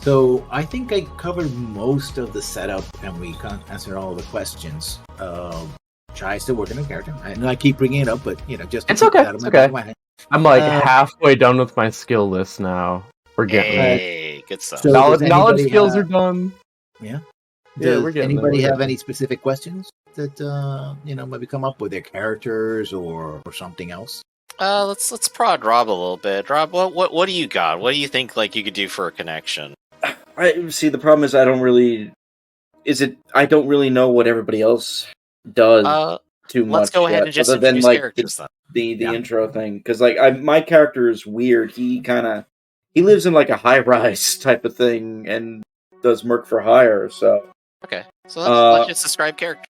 So I think I covered most of the setup, and we answered all the questions. Chai is still working on character. I know I keep bringing it up, but just to It's keep okay. it out of It's my okay. back of my head. I'm like halfway done with my skill list now. We're getting there. Hey, good stuff. So Knowledge skills are done. Yeah. Yeah, Does we're getting anybody there. have any specific questions that maybe come up with their characters or something else? Let's prod Rob a little bit. Rob, what do you got? What do you think like you could do for a connection? I see. The problem is I don't really know what everybody else does too much. Let's go ahead and just other than introduce like characters then. the intro thing, because like my character is weird. He lives in like a high rise type of thing and does work for hire. So okay, so let's just describe character.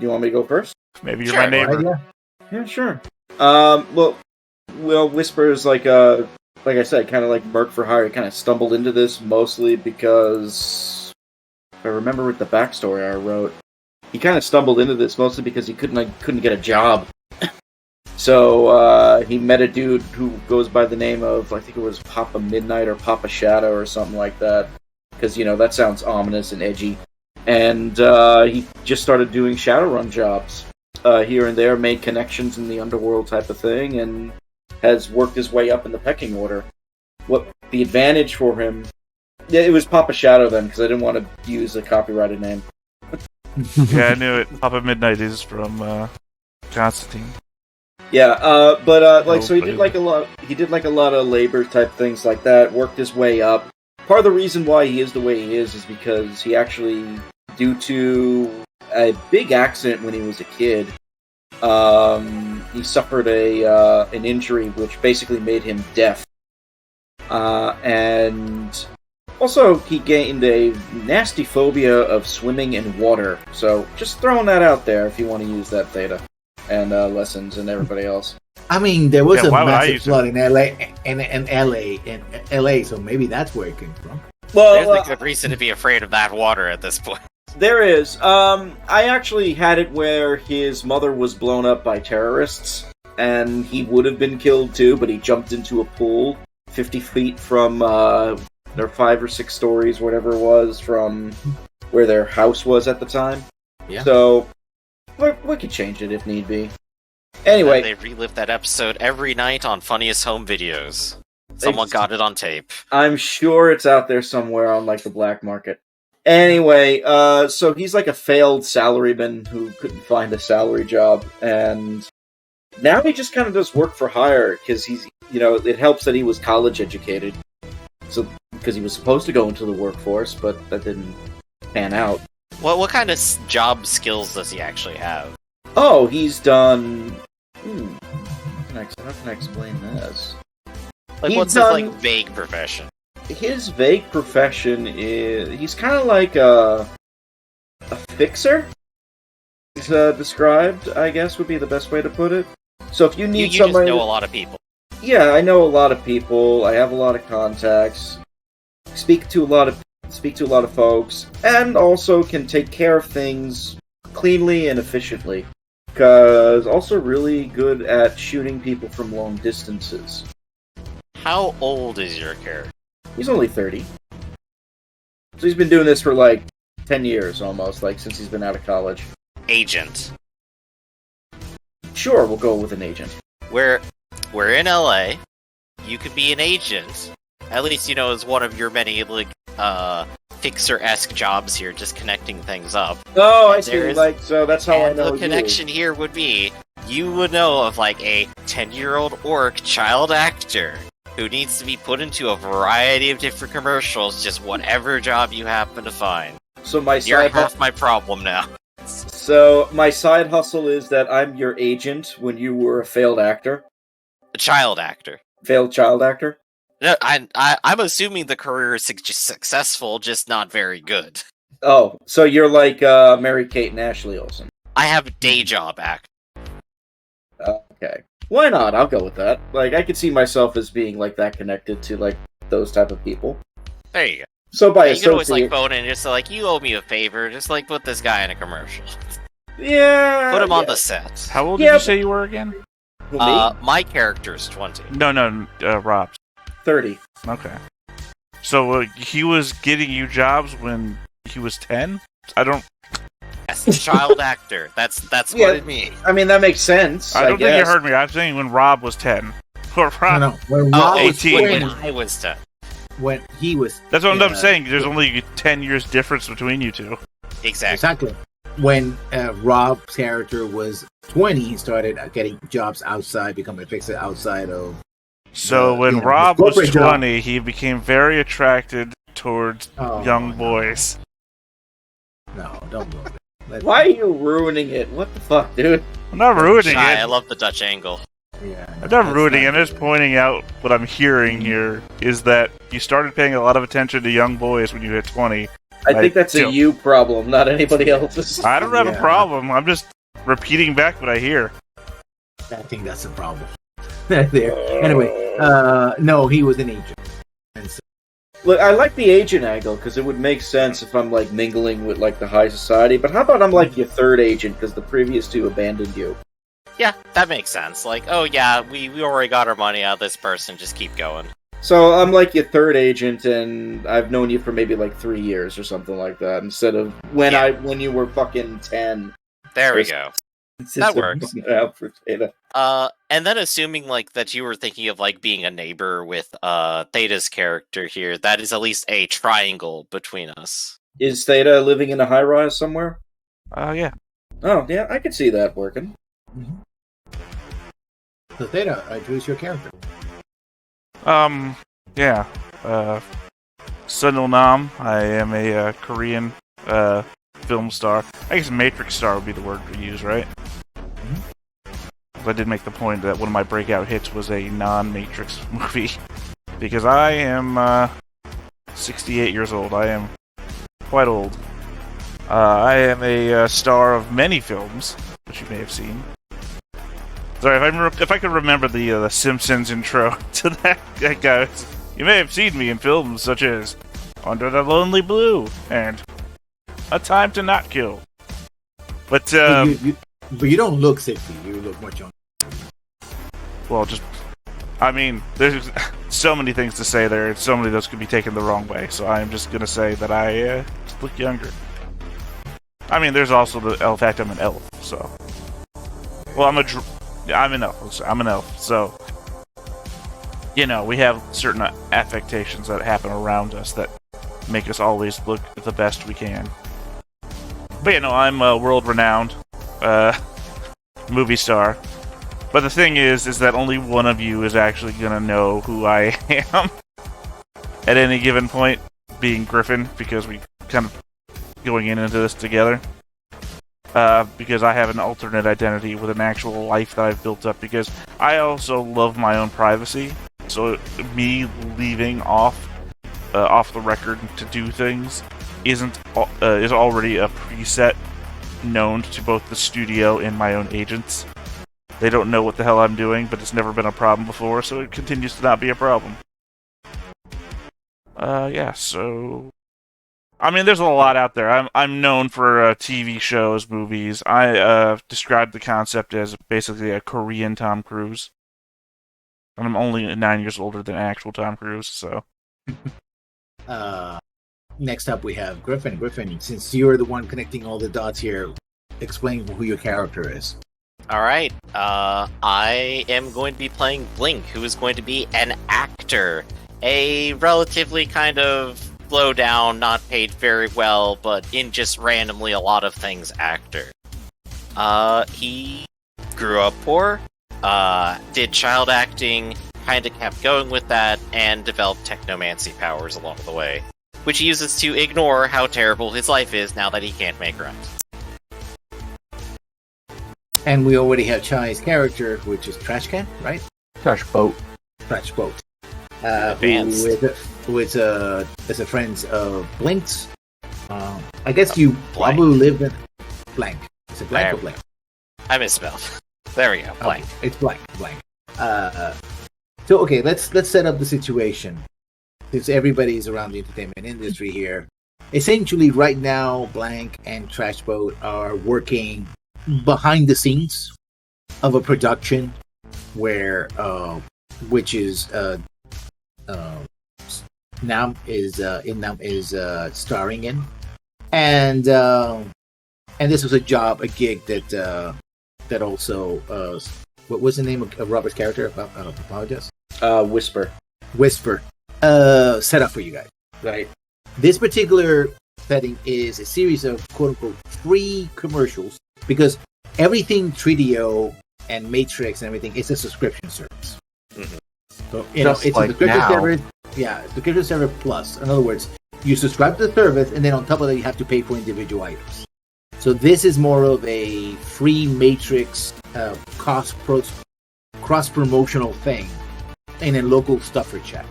You want me to go first? Maybe you're my neighbor. Yeah, sure. Well, Whisper is like I said, kind of like Merc for Hire. He kind of stumbled into this mostly because, if I remember with the backstory I wrote, he kind of stumbled into this mostly because he couldn't get a job. So he met a dude who goes by the name of, I think it was Papa Midnight or Papa Shadow or something like that, because that sounds ominous and edgy. And he just started doing Shadowrun jobs here and there, made connections in the underworld type of thing, and has worked his way up in the pecking order. What the advantage for him? Yeah, it was Papa Shadow then, because I didn't want to use a copyrighted name. Yeah, I knew it. Papa Midnight is from Constantine. Yeah, so he did like a lot. He did like a lot of labor type things like that. Worked his way up. Part of the reason why he is the way he is because he actually, due to a big accident when he was a kid, he suffered an injury which basically made him deaf. And also he gained a nasty phobia of swimming in water. So just throwing that out there if you want to use that theta and lessons and everybody else. I mean, there was a why would I massive use flood in LA, so maybe that's where it came from. There's a good reason to be afraid of that water at this point. There is. I actually had it where his mother was blown up by terrorists, and he would have been killed too, but he jumped into a pool 50 feet from their 5 or 6 stories, whatever it was, from where their house was at the time. Yeah. So, we could change it if need be. Anyway. They relive that episode every night on Funniest Home Videos. Someone got it on tape. I'm sure it's out there somewhere on, like, the black market. Anyway, so he's like a failed salaryman who couldn't find a salary job, and now he just kind of does work for hire, because he's, it helps that he was college educated. So, because he was supposed to go into the workforce, but that didn't pan out. What kind of job skills does he actually have? Oh, he's done... How can I explain this? Like, what's his, like, vague profession? His vague profession is... He's kind of like a fixer? He's described, I guess, would be the best way to put it. So if you need somebody... You just know a lot of people. Yeah, I know a lot of people. I have a lot of contacts. Speak to a lot of folks, and also can take care of things cleanly and efficiently. Because also really good at shooting people from long distances. How old is your character? He's only 30. So he's been doing this for like 10 years almost, like since he's been out of college. Agent. Sure, we'll go with an agent. We're in LA. You could be an agent. At least, as one of your many, like, fixer-esque jobs here, just connecting things up. Oh, I see. So that's how I know the connection here would be, you would know of, like, a 10-year-old orc child actor who needs to be put into a variety of different commercials, just whatever job you happen to find. So you're half my problem now. So my side hustle is that I'm your agent when you were a failed actor. A child actor. Failed child actor? No, I'm assuming the career is just successful, just not very good. Oh, so you're like Mary-Kate and Ashley Olsen. I have a day job act. Okay. Why not? I'll go with that. Like, I could see myself as being, like, that connected to, like, those type of people. There you go. So by you can always, like, phone in just like, you owe me a favor, just, like, put this guy in a commercial. Yeah. Put him on the set. How old did you say you were again? My character's 20. No, Rob's. 30. Okay. So he was getting you jobs when he was 10? I don't. Yes, child actor. That's Yeah. what it means. I mean, that makes sense. I don't think you guess. heard me. I'm saying when Rob was 10. Or Rob. No. When Oh, Rob was 18. when 20, I was 10. when he was. That's what I'm saying. There's only 10 years difference between you two. Exactly. Exactly. When Rob's character was 20, he started getting jobs outside, becoming a fixer outside of. So when his Rob was corporate job. 20, he became very attracted towards young no. boys. No, don't go there. Why are you ruining it? What the fuck, dude? I'm not ruining Shy, I it. love the Dutch angle. Yeah, I'm not ruining it. I'm just pointing out what I'm hearing here is that you started paying a lot of attention to young boys when you hit 20. I think that's a you problem, not anybody else's. I don't have a Yeah. problem. I'm just repeating back what I hear. I think that's the problem. There. Anyway, no, he was an agent. And so, Look, I like the agent angle because it would make sense if I'm like mingling with like the high society. But how about I'm like your third agent because the previous two abandoned you? Yeah, that makes sense. Like, oh yeah, we already got our money out of this person, just keep going. So I'm like your third agent, and I've known you for maybe like 3 years or something like that. Instead of when you were fucking 10. There we go. That works. Out for Theta. And then assuming like that you were thinking of like being a neighbor with Theta's character here, that is at least a triangle between us. Is Theta living in a high rise somewhere? Yeah. Oh yeah, I could see that working. so Theta, introduce your character. Yeah. Sunil Nam. I am a Korean film star. I guess Matrix star would be the word to use, right? I did make the point that one of my breakout hits was a non-Matrix movie. Because I am 68 years old. I am quite old. I am a star of many films, which you may have seen. Sorry, if I could remember the Simpsons intro to that, guys. You may have seen me in films such as Under the Lonely Blue and A Time to Not Kill. But But you don't look 60. You look much younger. well, there's so many things to say there, and so many of those could be taken the wrong way. So I'm just gonna say that I just look younger. I mean, there's also the fact I'm an elf. So, well, I'm an elf. I'm an elf. So, you know, we have certain affectations that happen around us that make us always look the best we can. But you know, I'm a world-renowned movie star. But the thing is that only one of you is actually gonna know who I am at any given point, being Griffin, because we kind of going into this together. Because I have an alternate identity with an actual life that I've built up. Because I also love my own privacy, so me leaving off the record to do things is already a preset known to both the studio and my own agents. They don't know what the hell I'm doing, but it's never been a problem before, so it continues to not be a problem. Yeah, so... I mean, there's a lot out there. I'm known for TV shows, movies. I describe the concept as basically a Korean Tom Cruise. And I'm only 9 years older than actual Tom Cruise, so... Next up, we have Griffin. Griffin, since you're the one connecting all the dots here, explain who your character is. Alright, I am going to be playing Blink, who is going to be an actor. A relatively kind of low down, not paid very well, but in just randomly a lot of things actor. He grew up poor, did child acting, kinda kept going with that, and developed technomancy powers along the way, which he uses to ignore how terrible his life is now that he can't make rent. And we already have Chai's character, which is Trash Can, right? Trash boat. Trash Boat. Advanced. Who is a friend of Blink's. I guess you Blank. probably live in Blank. Is it Blank or Blank? I misspelled. There we go, Blank. Okay, it's Blank. So okay, let's set up the situation. Since everybody's around the entertainment industry here, essentially right now, Blank and Trash Boat are working behind the scenes of a production where which is Nam is starring in, and this was a gig that also what was the name of Robert's character? I apologize. Whisper. Set up for you guys, right? This particular setting is a series of quote unquote free commercials because everything 3DO and Matrix and everything is a subscription service. Mhm. So it's like a subscription now. service. Yeah, subscription service plus. In other words, you subscribe to the service, and then on top of that, you have to pay for individual items. So this is more of a free Matrix cross promotional thing in a local stuffer chat.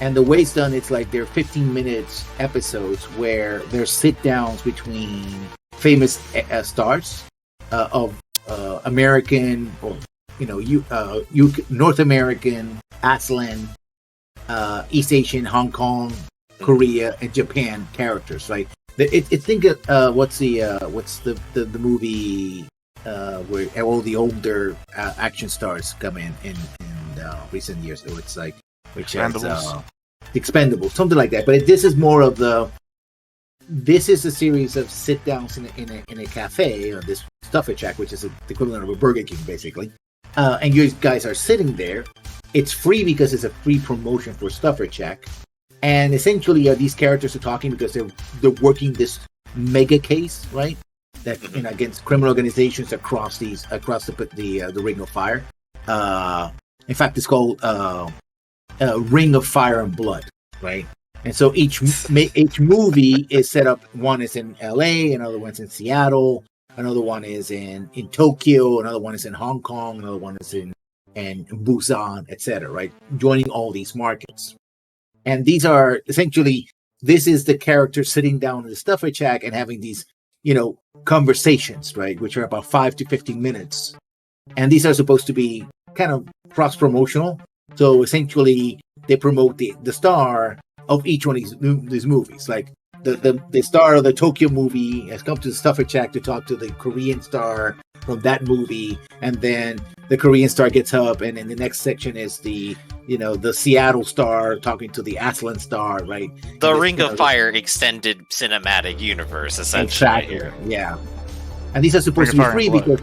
And the way it's done, it's like they're 15 minutes episodes where there's sit downs between famous stars of American, or North American, Aslan, East Asian, Hong Kong, Korea, and Japan characters. Like think of what's the movie where all the older action stars come in recent years. So it's like which has Expendables, something like that. But this is more of this is a series of sit downs in a cafe, or this stuffer shack, which is the equivalent of a Burger King, basically. And you guys are sitting there. It's free because it's a free promotion for Stuffer Shack. And essentially, these characters are talking because they're working this mega case, right? That against criminal organizations across the Ring of Fire. In fact, it's called Ring of Fire and Blood, right? And so each movie is set up. One is in LA, another one's in Seattle, another one is in Tokyo, another one is in Hong Kong, another one is in Busan, etc. Right, joining all these markets, and these are essentially this is the character sitting down in the Stuffer Shack and having these conversations, right, which are about 5 to 15 minutes, and these are supposed to be kind of cross promotional. So essentially, they promote the star of each one of these movies, like. The star of the Tokyo movie has come to the Stuffer Shack to talk to the Korean star from that movie, and then the Korean star gets up, and in the next section is the Seattle star talking to the Aslan star, right? The Ring of Fire extended cinematic universe, essentially. Exactly. Here. Yeah, and these are supposed to be free because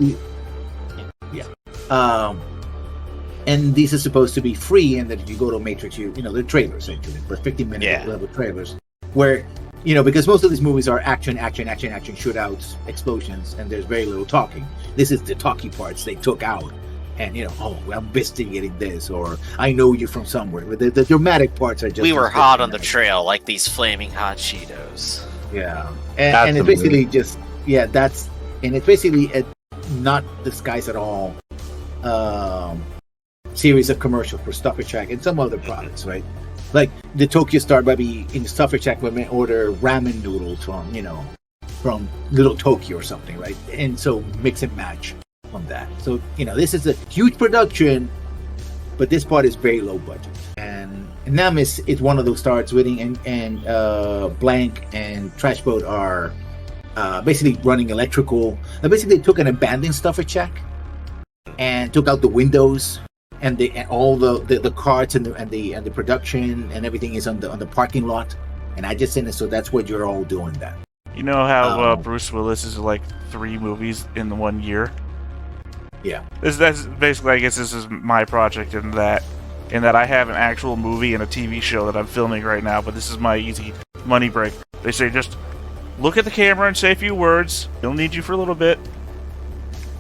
and these are supposed to be free, and that if you go to Matrix, the trailers essentially for 15-minute level trailers where. Because most of these movies are action, shootouts, explosions, and there's very little talking. This is the talky parts they took out. And, I'm investigating this, or I know you from somewhere. The dramatic parts are just... We were hot on the trail, like these flaming hot Cheetos. Yeah. And it's basically just... Yeah, that's... And it's basically not disguised at all series of commercials for Stuffer Shack and some other products, right? Like the Tokyo Star maybe in the Stuffer Shack would order ramen noodles from Little Tokyo or something, right? And so mix and match from that. So this is a huge production, but this part is very low budget. And Nam is one of those stars winning, and Blank and Trash Boat are basically running electrical. They basically took an abandoned Stuffer Shack and took out the windows. And all the carts and the production and everything is on the parking lot, and I just seen it, so that's what you're all doing. That you know how Bruce Willis is like 3 movies in 1 year. Yeah, that's basically. I guess this is my project in that I have an actual movie and a TV show that I'm filming right now. But this is my easy money break. They say just look at the camera and say a few words. He'll need you for a little bit.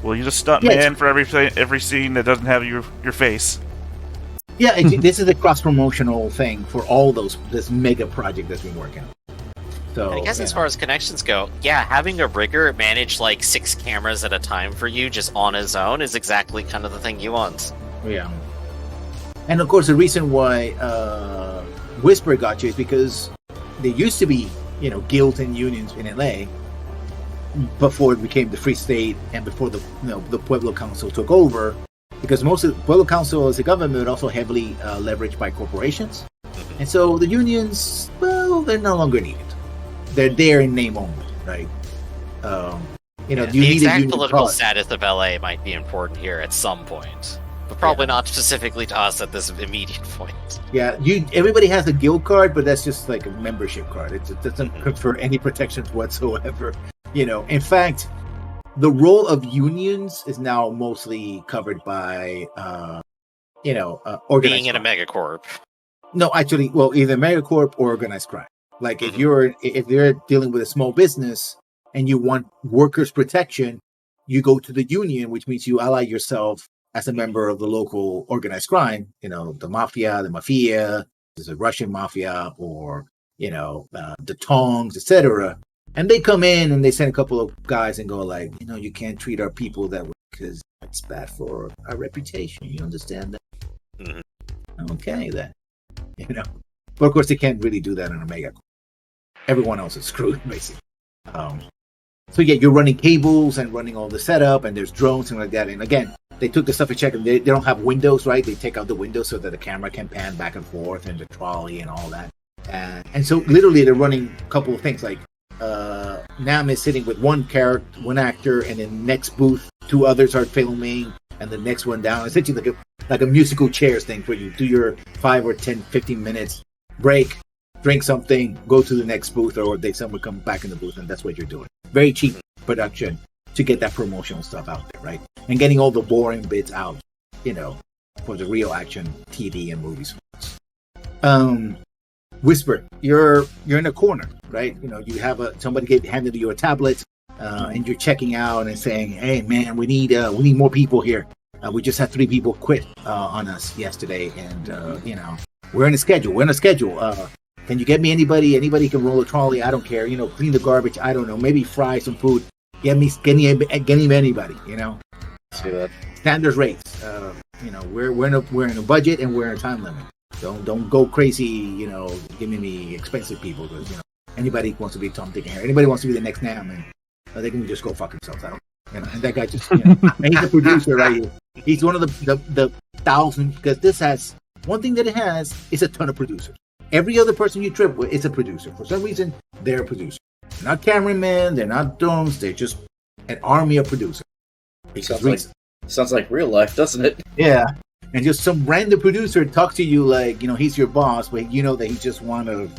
Well, you're just stunt man for every scene that doesn't have your face. Yeah, this is a cross-promotional thing for all this mega project that's been working on. So, I guess as far as connections go, having a rigger manage like 6 cameras at a time for you just on his own is exactly kind of the thing you want. Yeah. And of course, the reason why Whisper got you is because there used to be, guilds and unions in LA before it became the Free State and before the Pueblo Council took over, because most of the Pueblo Council as a government also heavily leveraged by corporations, and so the unions, well, they're no longer needed. They're there in name only, right? The exact political status of LA might be important here at some point. but probably not specifically to us at this immediate point. Yeah, everybody has a guild card, but that's just like a membership card. It doesn't confer any protections whatsoever. In fact, the role of unions is now mostly covered by, organized Being in a crime. megacorp. No, actually, well, either megacorp or organized crime. Like if you're dealing with a small business and you want workers' protection, you go to the union, which means you ally yourself as a member of the local organized crime. The mafia, there's a Russian mafia, or the Tongs, etc. And they come in and they send a couple of guys and go like, you can't treat our people that way because it's bad for our reputation. You understand that? Mm-hmm. Okay, then. But of course they can't really do that in a mega. Everyone else is screwed, basically. So yeah, you're running cables and running all the setup, and there's drones and like that. And again, they took the stuff and check, and they don't have windows, right? They take out the windows so that the camera can pan back and forth, and the trolley and all that. And so literally they're running a couple of things like Nam is sitting with one actor, and in the next booth 2 others are filming, and the next one down. Essentially like a musical chairs thing where you do your 5 or 10, 15 minutes break, drink something, go to the next booth, or someone come back in the booth, and that's what you're doing. Very cheap production to get that promotional stuff out there, right? And getting all the boring bits out, for the real action TV and movies. Whisper, you're in a corner, right? You have somebody handed you a tablet, and you're checking out and saying, "Hey, man, we need more people here. We just had 3 people quit on us yesterday, and we're in a schedule. Can you get me anybody? Anybody can roll a trolley? I don't care. Clean the garbage. I don't know. Maybe fry some food. Get me anybody. See that? Standard rates. We're in a budget and we're in a time limit. Don't go crazy. Giving me expensive people because anybody wants to be Tom, Dick, and Harry. Anybody wants to be the next Nam, and they can just go fuck themselves. I don't. And that guy just. And he's the producer right here. He's one of the thousands, because this has one thing that it has is a ton of producers. Every other person you trip with is a producer. For some reason, they're a producer. They're not cameramen, they're not drones, they're just an army of producers. Sounds like real life, doesn't it? Yeah. And just some random producer talks to you like, he's your boss, but that he's just one of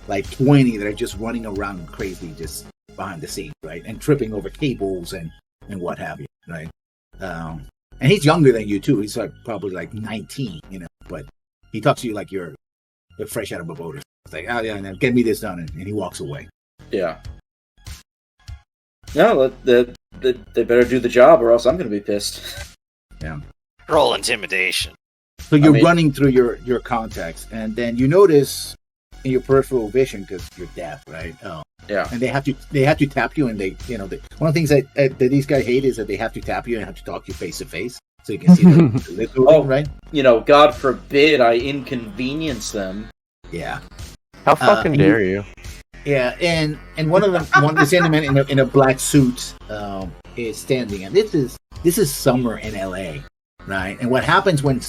like 20 that are just running around crazy just behind the scenes, right? And tripping over cables and what have you, right? And he's younger than you too. He's probably like 19, but he talks to you like you're fresh out of a boat. It's like, oh yeah, now get me this done, and he walks away. Yeah. No, they better do the job, or else I'm going to be pissed. Yeah. Roll intimidation. So you're running through your contacts, and then you notice in your peripheral vision, because you're deaf, right? Yeah. And they have to tap you, and one of the things that these guys hate is that they have to tap you and have to talk to you face to face, so you can see the lip moving, right? God forbid I inconvenience them. Yeah. How fucking dare you? Yeah, and one of them, the gentleman in a black suit, is standing, and this is summer in LA, right? And what happens when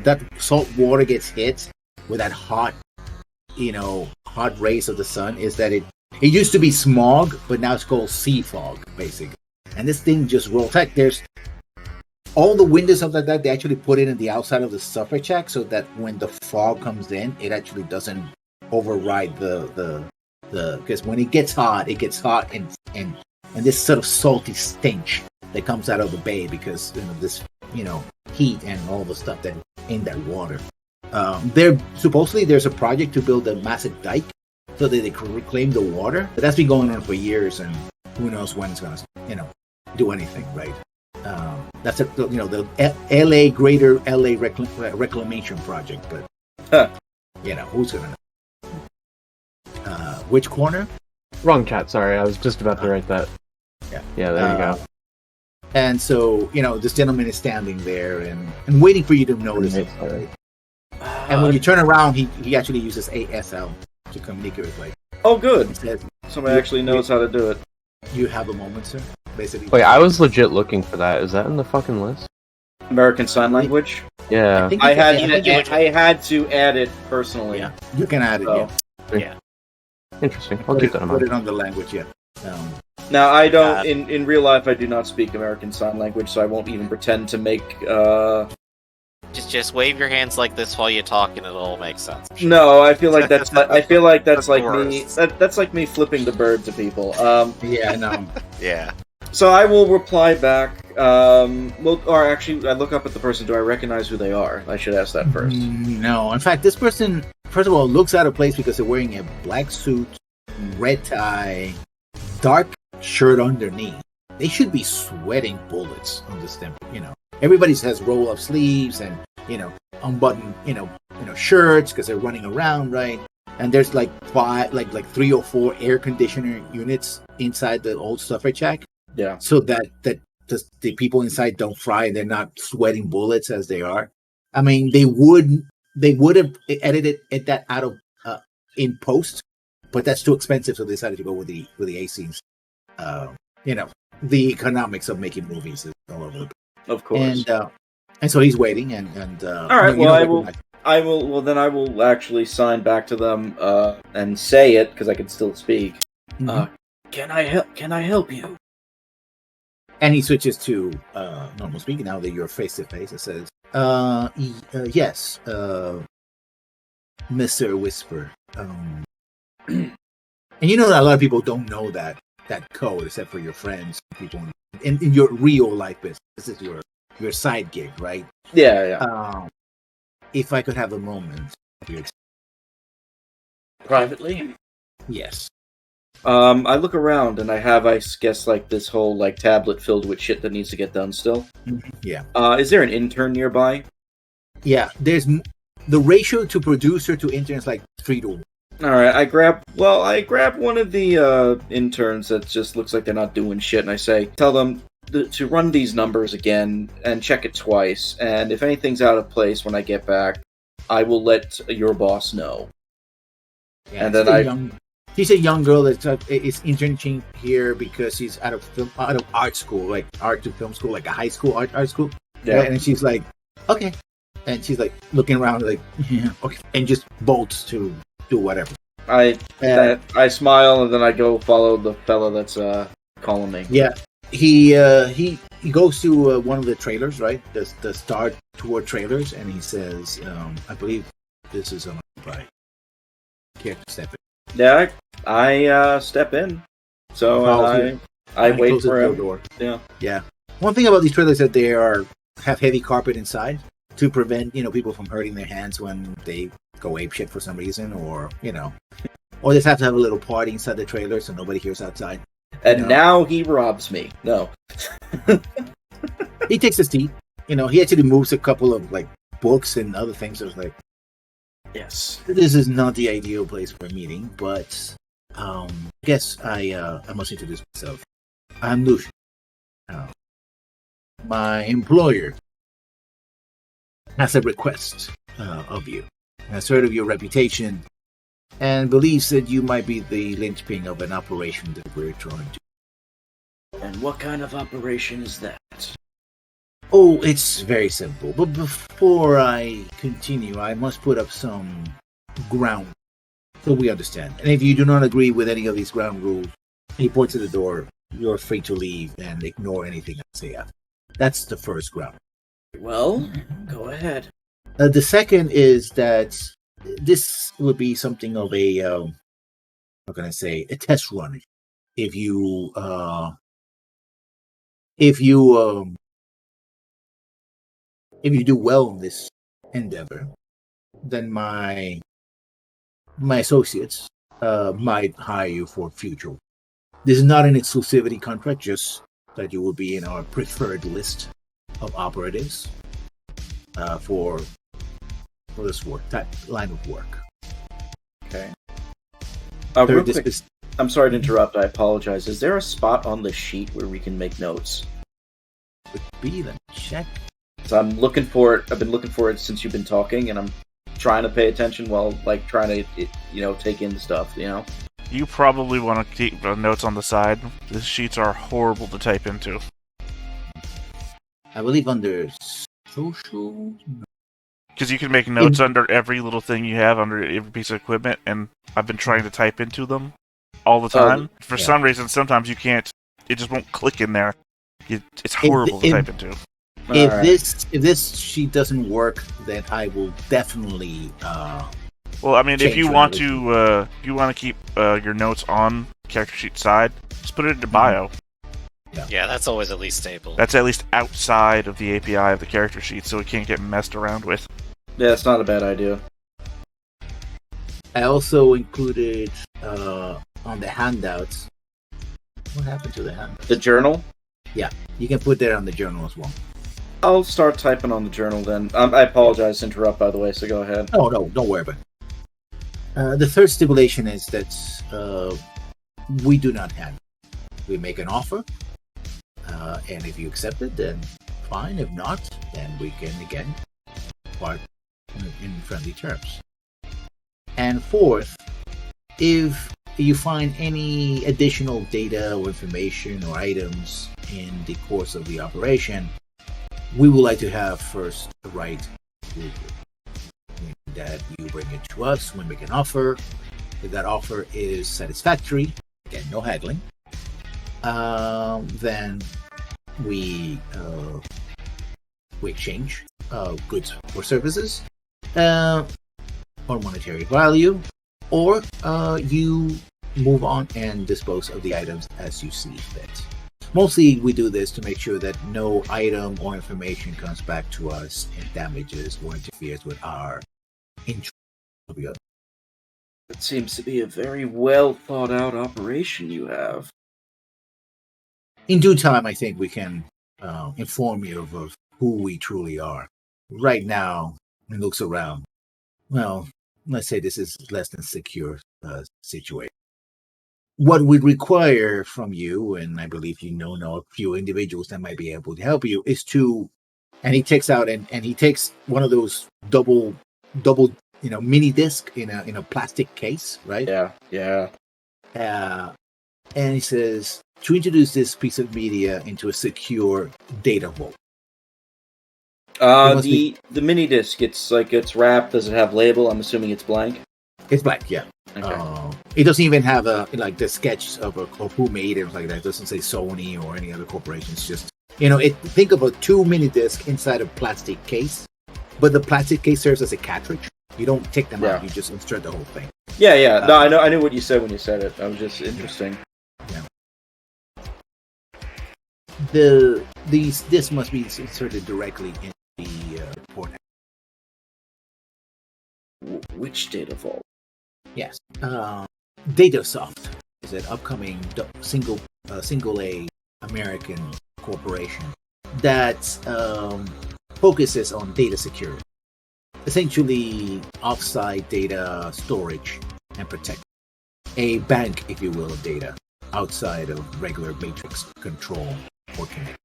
that salt water gets hit with that hot rays of the sun is that it used to be smog, but now it's called sea fog, basically. And this thing just rolls. In fact, there's all the windows of that they actually put it in the outside of the suffrage check so that when the fog comes in, it actually doesn't override the because when it gets hot and this sort of salty stench that comes out of the bay because this heat and all the stuff that in that water. There's a project to build a massive dike so that they can reclaim the water, but that's been going on for years, and who knows when it's gonna do anything, right? That's the LA Greater LA Reclamation Project, but who's gonna know? Which corner? Wrong chat, sorry. I was just about to write that. Yeah, there you go. And so, this gentleman is standing there and waiting for you to notice it. Right? And when you turn around, he actually uses ASL to communicate with like. Oh, good. He says, somebody actually knows how to do it. You have a moment, sir. Basically. Wait, I was legit looking for that. Is that in the fucking list? American Sign Language? Yeah. I had to add it personally. Yeah, you can add it. Yeah. Interesting. I'll keep that in mind. Put it on the language, yeah. Now, I don't, in real life, I do not speak American Sign Language, so I won't even pretend to make Just wave your hands like this while you talk, and it'll all make sense. No, I feel like that's like Of me. course. That's like me flipping the bird to people. Yeah, no. Yeah. So I will reply back. Or actually, I look up at the person. Do I recognize who they are? I should ask that first. No. In fact, this person, first of all, looks out of place because they're wearing a black suit, red tie, dark shirt underneath. They should be sweating bullets on this temple. Everybody has roll-up sleeves and unbuttoned shirts because they're running around, right? And there's like 3 or 4 air conditioner units inside the old suffrage shack. Yeah. So that the people inside don't fry and they're not sweating bullets as they are. I mean, they would have edited that out of in post, but that's too expensive, so they decided to go with the ACs. The economics of making movies is all over the place. Of course. And so he's waiting and all right. Well, I will. Well, then I will actually sign back to them and say it because I can still speak. Mhm. Can I help you? And he switches to normal speaking now that you're face to face. It says, yes, Mr. Whisper. And a lot of people don't know that code except for your friends, people in your real life business. This is your side gig, right? Yeah. If I could have a moment. Privately? Yes. I look around and I have, I guess, like this whole like tablet filled with shit that needs to get done still. Yeah. Is there an intern nearby? Yeah. There's the ratio to producer to intern is like 3-1. All right. I grab one of the interns that just looks like they're not doing shit, and I say, tell them to run these numbers again and check it twice. And if anything's out of place when I get back, I will let your boss know. Yeah, and then she's a young girl that is interning here because she's out of art school, like art to film school, like a high school art school. Yeah. Right? And she's like, okay, and she's like looking around, like, yeah, okay, and just bolts to do whatever. I smile and then I go follow the fella that's calling me. Yeah, he goes to one of the trailers, right? The Star Tour trailers, and he says, I believe this is by care to step in. Yeah, I step in. So I wait for him. Door. Yeah. One thing about these trailers is that they have heavy carpet inside to prevent people from hurting their hands when they go apeshit for some reason, or just have to have a little party inside the trailer so nobody hears outside. And now he robs me. No. He takes his seat. He actually moves a couple of like books and other things. So it's like, yes, this is not the ideal place for a meeting, but I guess I must introduce myself. I'm Lucian. My employer has a request of you. Has heard of your reputation and believes that you might be the linchpin of an operation that we're trying to. And what kind of operation is that? Oh, it's very simple. But before I continue, I must put up some ground so we understand. And if you do not agree with any of these ground rules, he points to the door, you're free to leave and ignore anything I say after. That's the first ground. Well, go ahead. The second is that this would be something of a, how can I say, a test run. If you do well in this endeavor, then my associates might hire you for future. This is not an exclusivity contract, just that you will be in our preferred list of operatives for this line of work. Okay. Real quick, I'm sorry to interrupt. I apologize. Is there a spot on the sheet where we can make notes? Would be the check. So I'm looking for it. I've been looking for it since you've been talking, and I'm trying to pay attention while trying to take in stuff. You probably want to keep notes on the side. The sheets are horrible to type into. I believe under social. Because you can make notes under every little thing you have, under every piece of equipment, and I've been trying to type into them all the time. For some reason, sometimes you can't. It just won't click in there. It's horrible to type into. If Alright. this sheet doesn't work, then I will definitely Well, I mean, if change you your want attitude. to keep your notes on character sheet side, just put it in the Mhm. bio. Yeah, that's always at least stable. That's at least outside of the API of the character sheet, so it can't get messed around with. Yeah, it's not a bad idea. I also included on the handouts. What happened to the handouts? The journal? You can put that on the journal as well. I'll start typing on the journal then. I apologize to interrupt, by the way, so go ahead. No, don't worry about it. The third stipulation is that we do not have. We make an offer, and if you accept it, then fine. If not, then we can again part in friendly terms. And fourth, if you find any additional data or information or items in the course of the operation, we would like to have first the right to that you bring it to us, we make an offer. If that offer is satisfactory, again, no haggling, then we exchange goods or services or monetary value, or you move on and dispose of the items as you see fit. Mostly we do this to make sure that no item or information comes back to us and damages or interferes with our interest of the other. It seems to be a very well thought out operation you have. In due time, I think we can inform you of who we truly are. Right now, it looks around. Well, let's say this is less than secure situation. What we require from you, and I believe you know a few individuals that might be able to help you, is to, and he takes out and he takes one of those double mini disc in a plastic case, right? Yeah. And he says to introduce this piece of media into a secure data vault. The mini disc, it's wrapped. Does it have label? I'm assuming it's blank. It's black, yeah. Okay. It doesn't even have the sketch of who made it like that. It doesn't say Sony or any other corporation. It's just think of a 2 mini disc inside a plastic case, but the plastic case serves as a cartridge. You don't take them out; you just insert the whole thing. Yeah. No, I knew what you said when you said it. That was just interesting. Yeah. This must be inserted directly in the report. Which data vault? Yes. Datasoft is an upcoming single A American corporation that focuses on data security, essentially offsite data storage and protection. A bank, if you will, of data outside of regular matrix control or connect.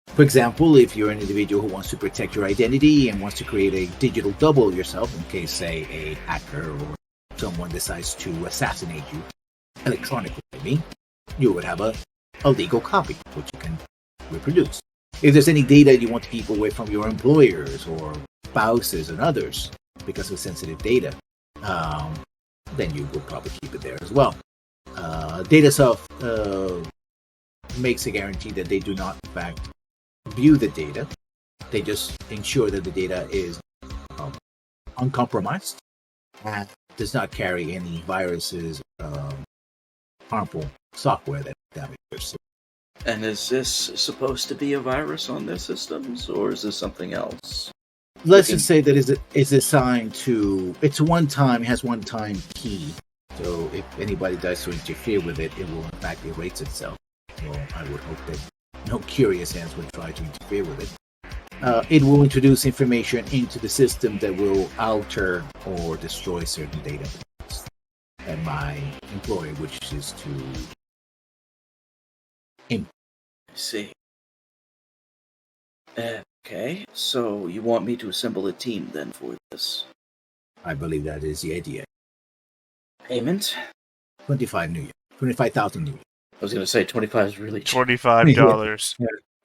For example, if you're an individual who wants to protect your identity and wants to create a digital double of yourself in case, say, a hacker or someone decides to assassinate you electronically, you would have a legal copy, which you can reproduce. If there's any data you want to keep away from your employers or spouses and others because of sensitive data, then you will probably keep it there as well. Datasoft makes a guarantee that they do not, in fact, view the data. They just ensure that the data is uncompromised and does not carry any viruses, harmful software that damages. And is this supposed to be a virus on their systems, or is this something else? Let's just say that is assigned to. It's has one-time key. So if anybody tries to interfere with it, it will in fact erase itself. So I would hope that no curious hands would try to interfere with it. It will introduce information into the system that will alter or destroy certain data. And my employer wishes to. I see. Okay, so you want me to assemble a team then for this? I believe that is the idea. Payment? 25,000 New Year. I was going to say 25 is really cheap. $25.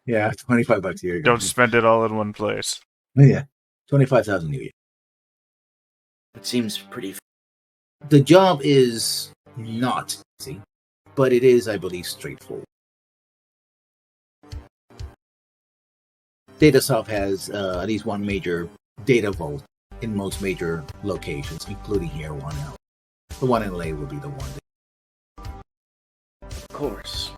Yeah, $25 a year. Don't spend it all in one place. Yeah, 25,000 New Year. It seems pretty. The job is not easy, but it is, I believe, straightforward. Datasoft has at least one major data vault in most major locations, including here one out. The one in LA will be the one. Of course.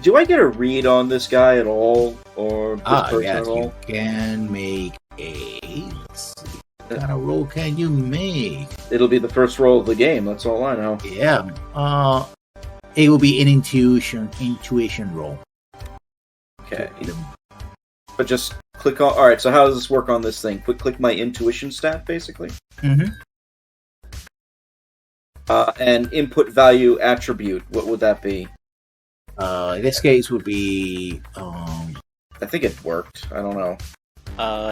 Do I get a read on this guy at all, or this person yes, at all? you can make a. Let's see. What kind of roll can you make? It'll be the first roll of the game. That's all I know. Yeah. It will be an intuition roll. Okay. But just click on. All right. So how does this work on this thing? Click my intuition stat, basically. Mm-hmm. And input value attribute. What would that be? In this case, would be. I think it worked. I don't know.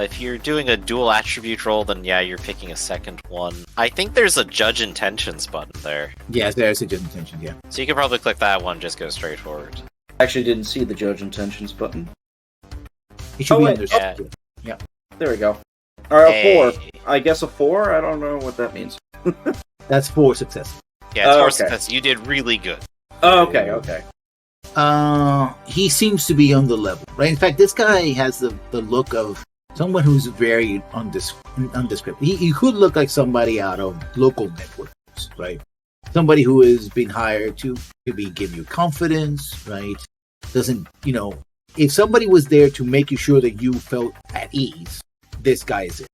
If you're doing a dual attribute roll, then yeah, you're picking a second one. I think there's a judge intentions button there. Yes, there's a judge intention. Yeah. So you can probably click that one, just go straight forward. I actually didn't see the judge intentions button. It should be wait. under. Yeah. There we go. All right, Hey. 4. I guess a 4. I don't know what that means. That's 4 successes. Yeah, it's Okay. more success. You did really good. Oh, okay. Okay. He seems to be on the level, right? In fact, this guy has the look of someone who's very undescript. He could look like somebody out of local networks, right? Somebody who has been hired to give you confidence, right? Doesn't, if somebody was there to make you sure that you felt at ease, this guy is it.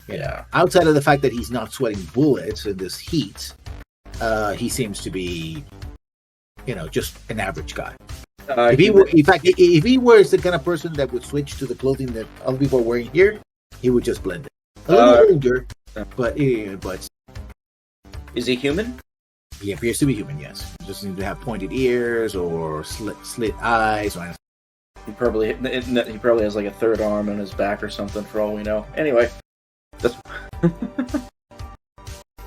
Yeah. Outside of the fact that he's not sweating bullets in this heat, he seems to be, just an average guy. If he were, in fact, if he was the kind of person that would switch to the clothing that other people are wearing here, he would just blend it. A little older, but is he human? he appears to be human. Yes, he just needs to have pointed ears or slit eyes. Or He probably has like a third arm on his back or something, for all we know. Anyway, that's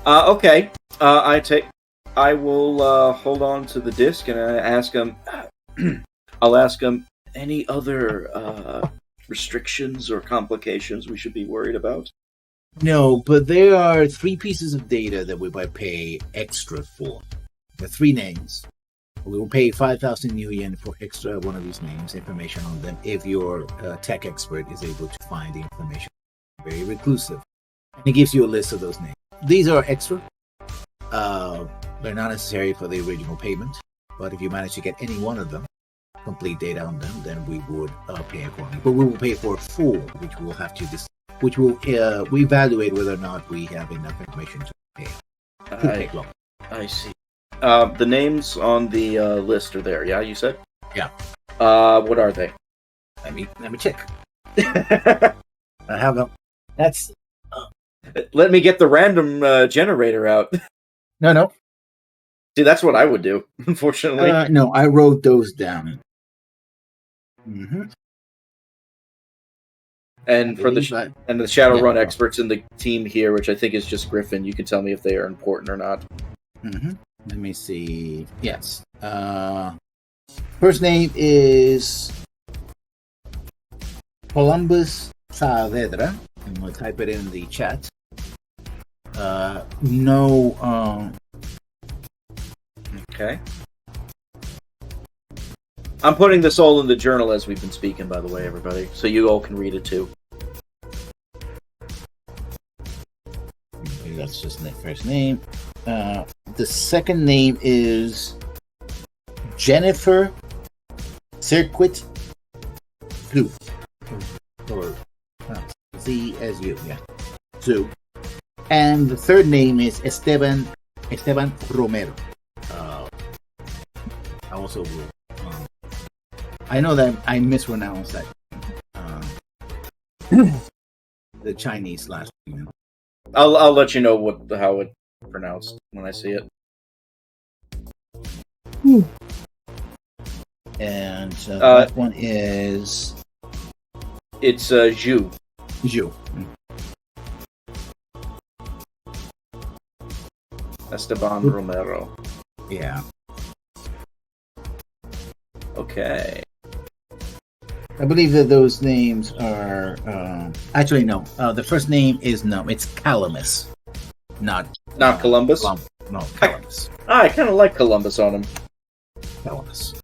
okay. I will hold on to the disc and ask him. I'll ask him any other restrictions or complications we should be worried about. No, but there are 3 pieces of data that we might pay extra for. The 3 names. We will pay 5,000 new yen for extra one of these names, information on them, if your tech expert is able to find the information. Very reclusive. And it gives you a list of those names. These are extra. They're not necessary for the original payment, but if you manage to get any one of them, complete data on them, then we would pay accordingly. But we will pay for 4, which we'll have to which will we evaluate whether or not we have enough information to pay. Could take long. I see. The names on the list are there. Yeah, you said. Yeah. What are they? Let me check. I have them. That's Let me get the random generator out. no. See, that's what I would do. Unfortunately. No, I wrote those down. Mm-hmm. And for the Shadowrun experts in the team here, which I think is just Griffin, you can tell me if they are important or not. Mm-hmm. Let me see. Yes. First name is Columbus Saavedra. I'm going to type it in the chat. No. Okay. I'm putting this all in the journal as we've been speaking, by the way, everybody, so you all can read it too. That's just the first name. The second name is Jennifer Circuit Flu. Or ZSU, yeah. Zoo. And the third name is Esteban Romero. I also will. I know that I mispronounced that. The Chinese last name. I'll let you know how it's pronounced when I see it. And that one is it's Zhu. Zhu. Esteban Romero. Yeah. Okay. I believe that those names are actually no. The first name is it's Calamus, not Columbus. No, Calamus. I kind of like Columbus on him. tell us.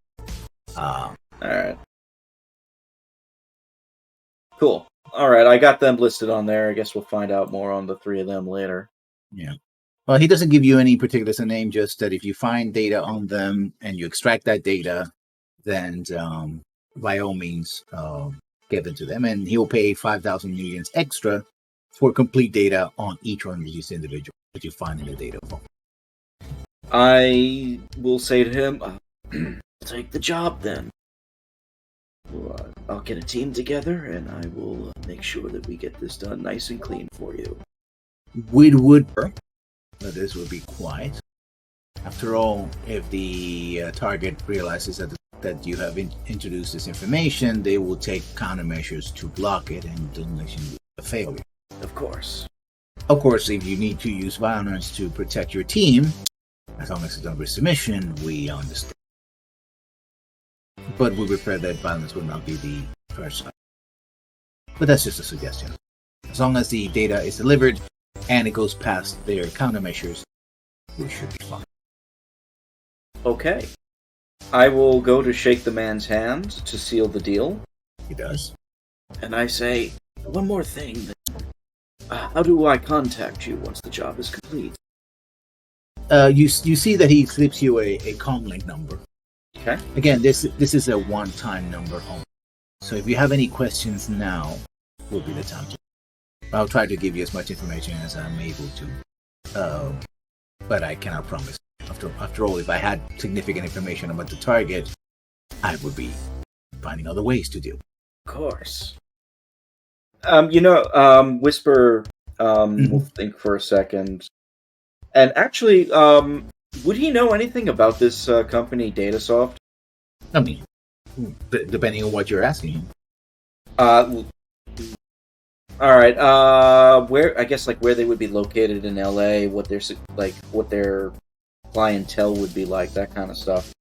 All right. Cool. All right, I got them listed on there. I guess we'll find out more on the three of them later. Yeah. Well, he doesn't give you any particulars a name, just that if you find data on them and you extract that data, then by all means, give it to them. And he'll pay 5,000 millions extra for complete data on each one of these individuals that you find in the data vault. I will say to him, take the job then. I'll get a team together and I will make sure that we get this done nice and clean for you. Would but this would be quiet. After all, if the target realizes that you have introduced this information, they will take countermeasures to block it and don't let you a failure. Of course. Of course, if you need to use violence to protect your team, as long as it's under submission, we understand. But we prefer that violence will not be the first side. But that's just a suggestion. As long as the data is delivered and it goes past their countermeasures, we should be fine. Okay. I will go to shake the man's hand to seal the deal. He does. And I say, one more thing. How do I contact you once the job is complete? You see that he slips you a comlink number. Okay. Again, this is a one-time number only. So if you have any questions now, will be the time to. I'll try to give you as much information as I'm able to. But I cannot promise. After all, if I had significant information about the target, I would be finding other ways to do. Of course. Whisper will think for a second. And actually, would he know anything about this company, Datasoft? I mean, depending on what you're asking him. All right. Where they would be located in LA, what their clientele would be like, that kind of stuff.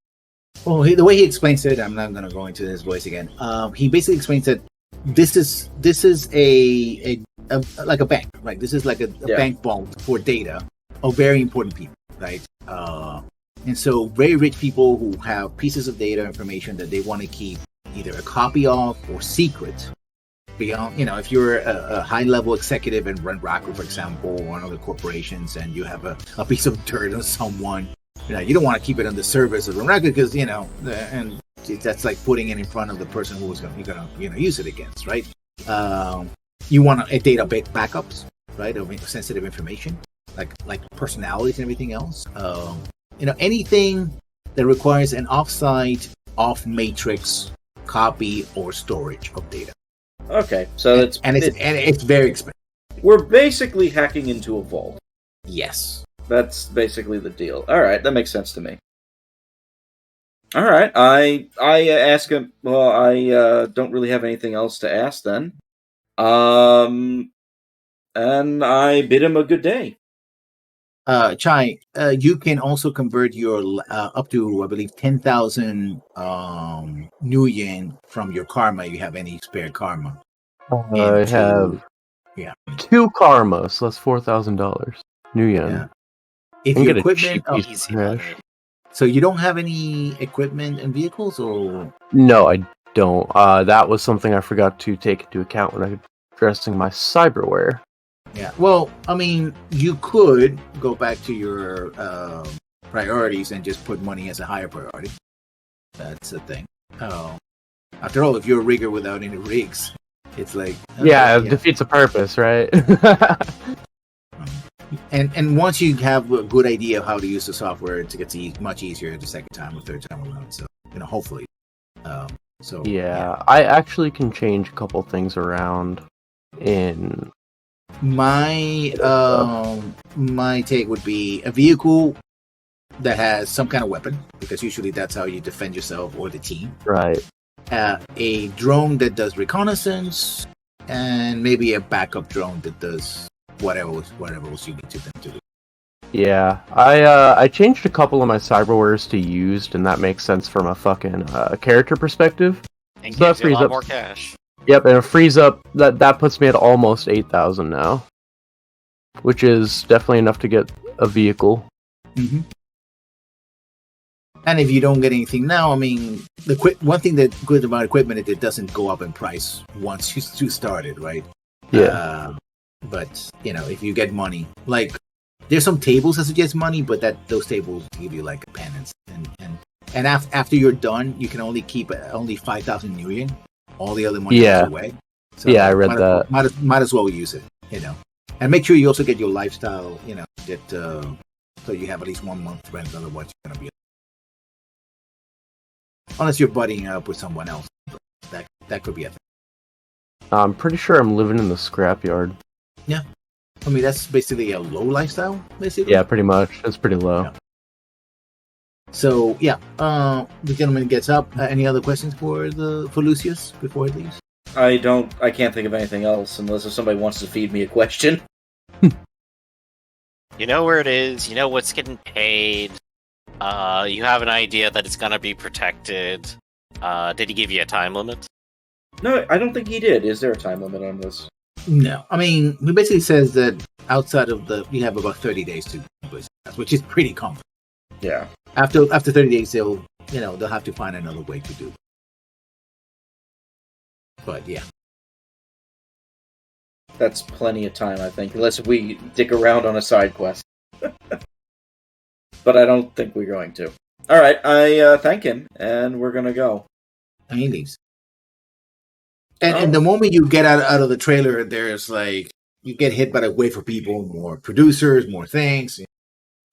Well, the way he explains it, I'm not going to go into his voice again. He basically explains that this is a like a bank, right? This is like a bank vault for data of very important people, right? And so very rich people who have pieces of data information that they want to keep either a copy of or secret. Beyond, if you're a high-level executive in Rent Rocker, for example, or one of the corporations, and you have a piece of dirt on someone, you don't want to keep it on the service of Rent Rocker because, and that's like putting it in front of the person who was going to use it against, right? You want a data backups, right, of sensitive information, like personalities and everything else. Anything that requires an off-site, off-matrix copy or storage of data. Okay, so it's very expensive. We're basically hacking into a vault. Yes, that's basically the deal. All right, that makes sense to me. All right, I ask him. Well, I don't really have anything else to ask then. And I bid him a good day. Chai, you can also convert your up to, I believe, 10,000 new yen from your karma if you have any spare karma. I have 2 karma, so that's $4,000 new yen. Yeah. If your equipment, so you don't have any equipment and vehicles, or no, I don't. That was something I forgot to take into account when I was addressing my cyberware. Yeah, well, I mean, you could go back to your priorities and just put money as a higher priority. That's the thing. After all, if you're a rigger without any rigs, it's like... it defeats the purpose, right? And once you have a good idea of how to use the software, it gets much easier the second time or third time around. So, hopefully. I actually can change a couple things around in... My take would be a vehicle that has some kind of weapon, because usually that's how you defend yourself or the team. Right. A drone that does reconnaissance, and maybe a backup drone that does whatever else you need them to do. Yeah, I changed a couple of my cyberwares to used, and that makes sense from a fucking character perspective. And gives you a lot more cash. Yep, and it frees up, that puts me at almost 8,000 now. Which is definitely enough to get a vehicle. Mm-hmm. And if you don't get anything now, I mean, one thing that good about equipment is it doesn't go up in price once you started, right? Yeah. But if you get money, like there's some tables that suggest money, but those tables give you like a penance, and after you're done, you can only keep only 5,000 yuan. All the other money goes away. So yeah, I read that. Might as well use it, and make sure you also get your lifestyle, get so you have at least 1 month rent. Otherwise, you're gonna be unless you're buddying up with someone else. That could be a thing. I'm pretty sure I'm living in the scrapyard. Yeah. I mean, that's basically a low lifestyle, basically. Yeah, pretty much. It's pretty low. Yeah. So, the gentleman gets up. Any other questions for Lucius before he leaves? I can't think of anything else unless if somebody wants to feed me a question. You know where it is, you know what's getting paid, you have an idea that it's gonna be protected. Did he give you a time limit? No, I don't think he did. Is there a time limit on this? No. I mean, he basically says that outside of you have about 30 days to accomplish that, which is pretty common. Yeah. After 30 days, they'll have to find another way to do it. But, yeah. That's plenty of time, I think, unless we dick around on a side quest. But I don't think we're going to. Alright, I thank him, and we're gonna go. And he leaves. And the moment you get out of the trailer, there's like, you get hit by a wave of people, more producers, more things. You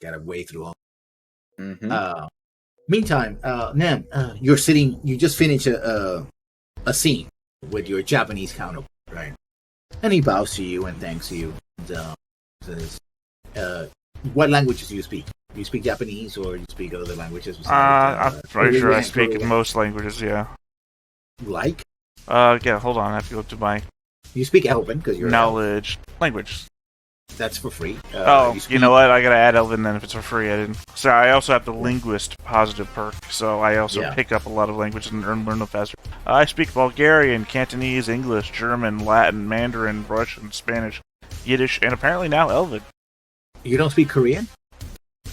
gotta wade through all. Mm-hmm. Meantime, Nam, you just finished a scene with your Japanese counterpart, right? And he bows to you and thanks you. And says, what languages do you speak? Do you speak Japanese or do you speak other languages? I'm pretty sure I speak in most languages, yeah. Like? Yeah, hold on, I have to go to my... You speak Elven, because you're knowledge. Language. That's for free. You know what? I gotta add Elven then if it's for free. I didn't. So I also have the linguist positive perk, so I also pick up a lot of languages and learn them faster. I speak Bulgarian, Cantonese, English, German, Latin, Mandarin, Russian, Spanish, Yiddish, and apparently now Elven. You don't speak Korean?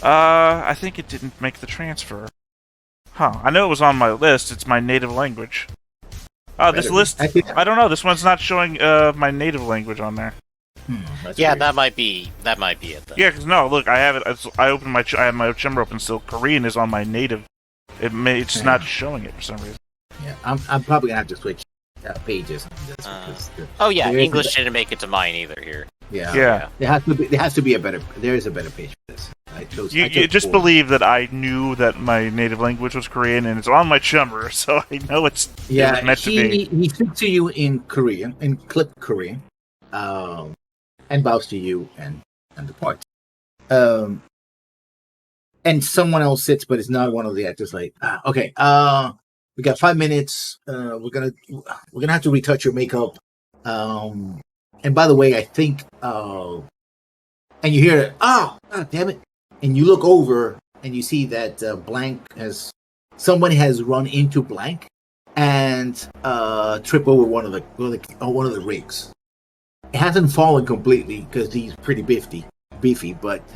I think it didn't make the transfer. Huh. I know it was on my list. It's my native language. Oh, this list... I don't know. This one's not showing my native language on there. Yeah, weird. that might be it then. Yeah, because no, look, I have it. I have my Chimera open still. Korean is on my native. It's just not showing it for some reason. Yeah, I'm probably gonna have to switch pages. English didn't make it to mine either here. Yeah. There has to be a better. There is a better page for this. I just believe that I knew that my native language was Korean, and it's on my Chummer, so I know it's meant to be. He speaks to you in Korean, in clip Korean, and bows to you and departs. And someone else sits, but it's not one of the actors. Like, okay, we got 5 minutes. We're gonna have to retouch your makeup. And by the way, I think, and you hear it. Oh, God damn it! And you look over and you see that someone has run into Blank and trip over one of the rigs. It hasn't fallen completely because he's pretty beefy, but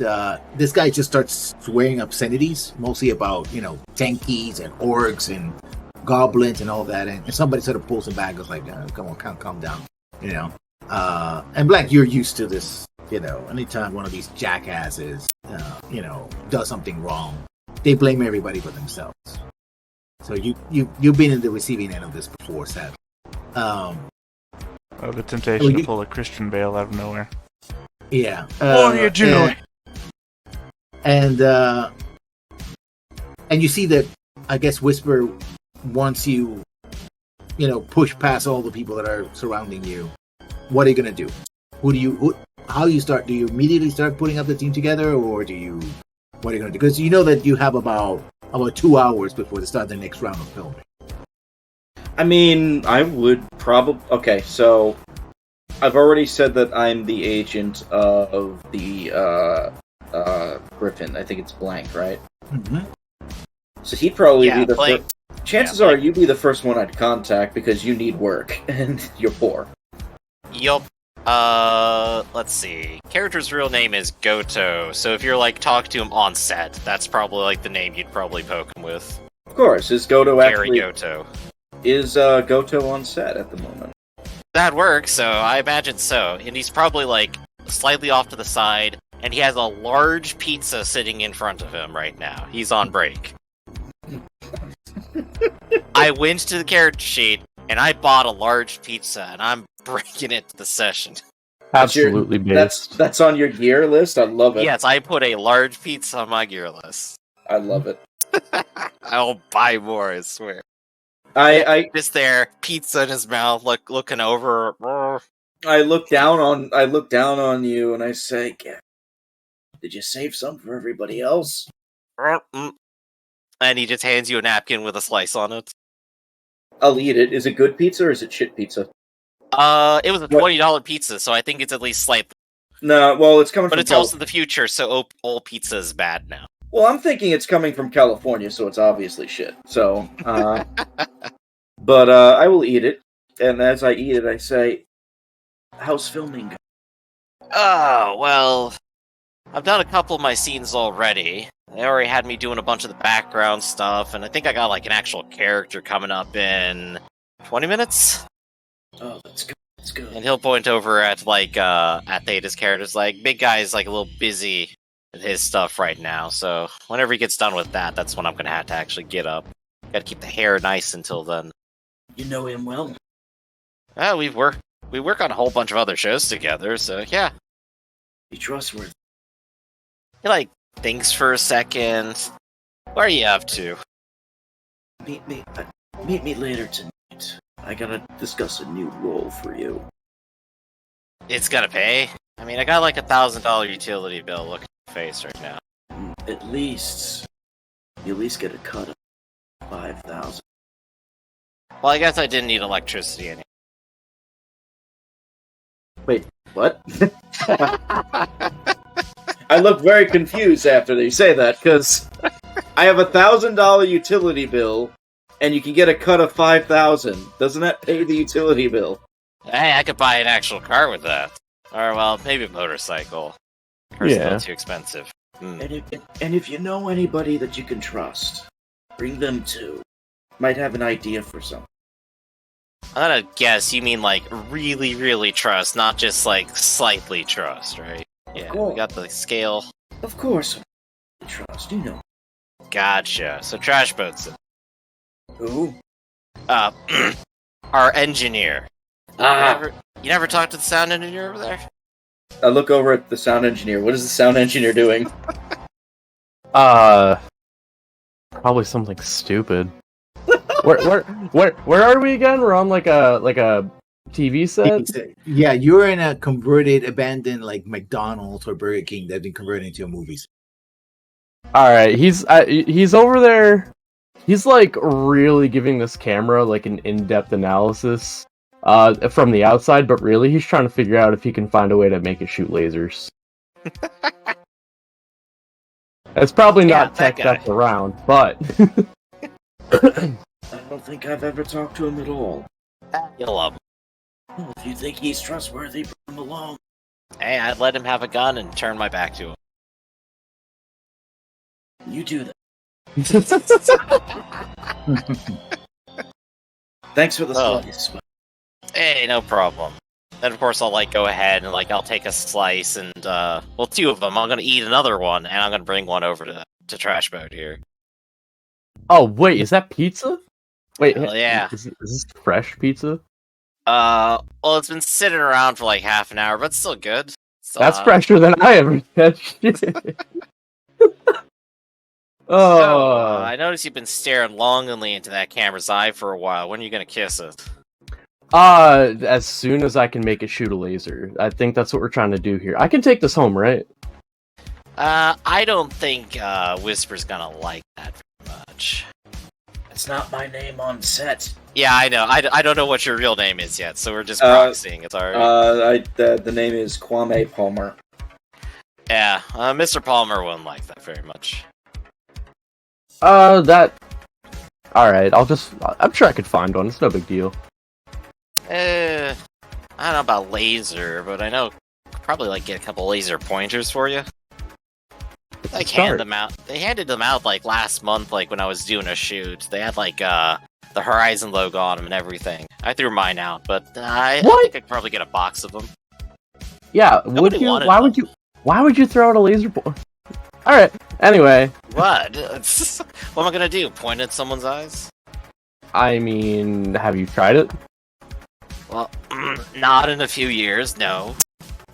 this guy just starts swearing obscenities, mostly about tankies and orcs and goblins and all that, and somebody sort of pulls him back, goes like, "Come on, calm down," And Blank, you're used to this, anytime one of these jackasses, does something wrong, they blame everybody but themselves. So you've been in the receiving end of this before, sadly. The temptation to pull a Christian Bale out of nowhere. Yeah. What are you doing? And you see that, I guess, Whisper wants you, push past all the people that are surrounding you. What are you gonna do? How do you start? Do you immediately start putting up the team together, or what are you gonna do? Because you know that you have about 2 hours before the start of the next round of filming. I mean, I would probably... Okay, so I've already said that I'm the agent of the Griffin. I think it's Blank, right? Mm-hmm. So he'd probably be the Blank. first... Chances are you'd be the first one I'd contact because you need work and you're poor. You'll Let's see. Character's real name is Goto, so if you're like talking to him on set, that's probably like the name you'd probably poke him with. Of course, is Goto Gary actually Goto. is Goto on set at the moment? That works, so I imagine so. And he's probably like slightly off to the side, and he has a large pizza sitting in front of him right now. He's on break. I went to the character sheet, and I bought a large pizza, and I'm bringing it to the session. Absolutely based. That's on your gear list. I love it. Yes, I put a large pizza on my gear list. I love it. I'll buy more, I swear. I Just there, pizza in his mouth, looking over. look down on you and I say, "Did you save some for everybody else?" And he just hands you a napkin with a slice on it. I'll eat it. Is it good pizza or is it shit pizza? It was a $20 pizza, so I think it's at least slightly. No, well, it's coming But from it's also the future, so all pizza is bad now. Well, I'm thinking it's coming from California, so it's obviously shit. So, but I will eat it, and as I eat it, I say, "How's filming going?" Oh, well, I've done a couple of my scenes already. They already had me doing a bunch of the background stuff, and I think I got like an actual character coming up in 20 minutes. Oh, that's good. That's good. And he'll point over at like at Theta's characters like, big guy's like a little busy with his stuff right now, so whenever he gets done with that, that's when I'm gonna have to actually get up. Gotta keep the hair nice until then. You know him well. We work on a whole bunch of other shows together, so yeah. Be trustworthy. He like thinks for a second. What are you up to? Meet me later tonight. I gotta discuss a new role for you. It's gonna pay. I mean, I got like $1,000 utility bill looking at my face right now. You at least get a cut of 5,000. Well, I guess I didn't need electricity anymore. Wait, what? I look very confused after they say that, because I have $1,000 utility bill, and you can get a cut of 5,000. Doesn't that pay the utility bill? Hey, I could buy an actual car with that. Or, well, maybe a motorcycle. Car's a little too expensive. And if you know anybody that you can trust, bring them too. Might have an idea for something. I'm gonna guess you mean like really, really trust, not just like slightly trust, right? Yeah, we got the scale. Of course, I trust. You know. Gotcha. So Trash Boat's in. Who? Our engineer. You never talked to the sound engineer over there? I look over at the sound engineer. What is the sound engineer doing? Probably something stupid. Where are we again? We're on like a TV set? Yeah, you're in a converted, abandoned like McDonald's or Burger King that's been converted into movies. Alright, he's over there. He's like really giving this camera like an in-depth analysis from the outside, but really he's trying to figure out if he can find a way to make it shoot lasers. It's probably not tech that's around, but I don't think I've ever talked to him at all. You'll love him. Well, if you think he's trustworthy, bring him along. Hey, I'd let him have a gun and turn my back to him. You do that. Thanks for the slice. Hey, no problem. Then of course I'll like go ahead and like I'll take a slice and well, two of them. I'm gonna eat another one and I'm gonna bring one over to Trash Boat here. Oh wait, is that pizza? Wait, yeah. Is this fresh pizza? Well, it's been sitting around for like half an hour, but it's still good. So, that's fresher than I ever had. So, I noticed you've been staring longingly into that camera's eye for a while. When are you gonna kiss it? As soon as I can make it shoot a laser. I think that's what we're trying to do here. I can take this home, right? I don't think Whisper's gonna like that very much. It's not my name on set. Yeah, I know. I don't know what your real name is yet, so we're just proxying. It's alright. The name is Kwame Palmer. Yeah, Mr. Palmer wouldn't like that very much. Alright, I'm sure I could find one. It's no big deal. I I don't know about laser, but I know probably like get a couple laser pointers for you. Like hand them out. They handed them out like last month, like when I was doing a shoot. They had like the Horizon logo on them and everything. I threw mine out, but I think I could probably get a box of them. Yeah, would you? Why would you throw out a laser pointer? All right. Anyway. What? What am I gonna do? Point at someone's eyes? I mean, have you tried it? Well, not in a few years, no.